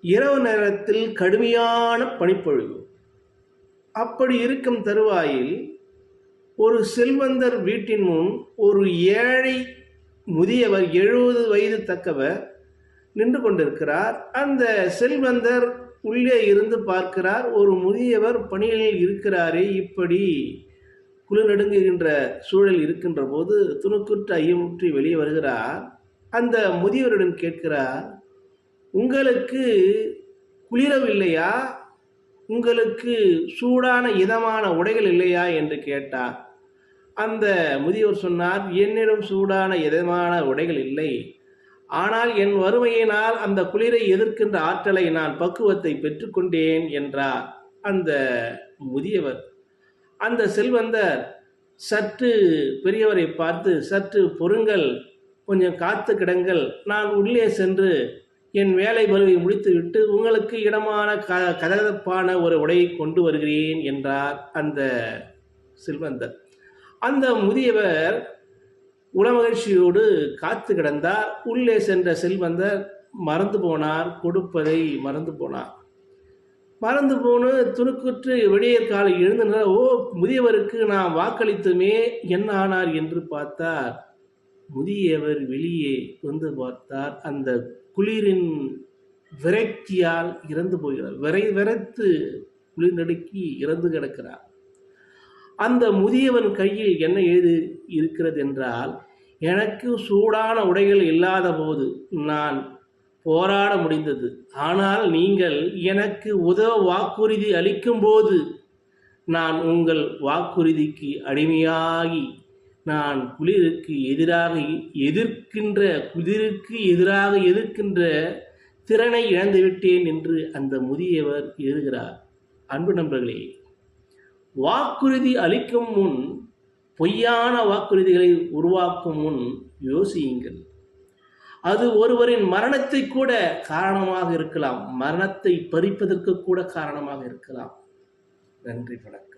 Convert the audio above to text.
இரவு நேரத்தில் கடுமையான பனிப்பொழிவு. அப்படி இருக்கும் தருவாயில் ஒரு செல்வந்தர் வீட்டின் முன் ஒரு ஏழை முதியவர் 70 வயது தக்கவர் நின்று கொண்டிருக்கிறார். அந்த செல்வந்தர் உள்ளே இருந்து பார்க்கிறார், ஒரு முதியவர் பணியில் இருக்கிறாரே, இப்படி குளிர்நடுங்குகின்ற சூழல் இருக்கின்ற போது துணுக்குற்ற ஐயமுற்றி வெளியே வருகிறார். அந்த முதியவரிடம் கேட்கிறார், உங்களுக்கு குளிரவில்லையா, உங்களுக்கு சூடான இதமான உடைகள் இல்லையா என்று கேட்டார். அந்த முதியவர் சொன்னார், என்னிடம் சூடான இதமான உடைகள் இல்லை, ஆனால் என் வறுமையினால் அந்த குளிரை எதிர்க்கின்ற ஆற்றலை நான் பக்குவத்தை பெற்றுக்கொண்டேன் என்றார் அந்த முதியவர். அந்த செல்வந்தர் சற்று பெரியவரை பார்த்து, சற்று பொறுங்கள், கொஞ்சம் காத்து கிடங்கள், நான் உள்ளே சென்று என் வேலை பலுவை முடித்துவிட்டு உங்களுக்கு இடமான கதகதப்பான ஒரு உடையை கொண்டு வருகிறேன் என்றார் அந்த செல்வந்தர். அந்த முதியவர் உளமகிழ்ச்சியோடு காத்து கிடந்தார். உள்ளே சென்ற செல்வந்தர் மறந்து போனார், கொடுப்பதை மறந்து போனார். மறந்து போன துணுக்குற்று வெளியே காலை எழுந்த, ஓ, முதியவருக்கு நாம் வாக்களித்துமே, என்ன ஆனார் என்று பார்த்தார். முதியவர் வெளியே வந்து பார்த்தார், அந்த குளிரின் விரக்தியால் இறந்து போகிறார். விரைத்து குளிர் நடுக்கி இறந்து கிடக்கிறார். அந்த முதியவன் கையில் என்ன எழுதி இருக்கிறது என்றால், எனக்கு சூடான உடைகள் இல்லாத போது நான் போராட முடிந்தது, ஆனால் நீங்கள் எனக்கு உதவ வாக்குறுதி அளிக்கும் போது நான் உங்கள் வாக்குறுதிக்கு அடிமையாகி நான் குளிருக்கு எதிராக எதிர்க்கின்ற திறனை இழந்துவிட்டேன் என்று அந்த முதியவர் எழுதுகிறார். அன்பு நண்பர்களே, வாக்குறுதி அளிக்கும் முன், பொய்யான வாக்குறுதிகளை உருவாக்கும் முன் யோசியுங்கள். அது ஒருவரின் மரணத்தை கூட காரணமாக இருக்கலாம், மரணத்தை பறிப்பதற்கு கூட காரணமாக இருக்கலாம். நன்றி, வணக்கம்.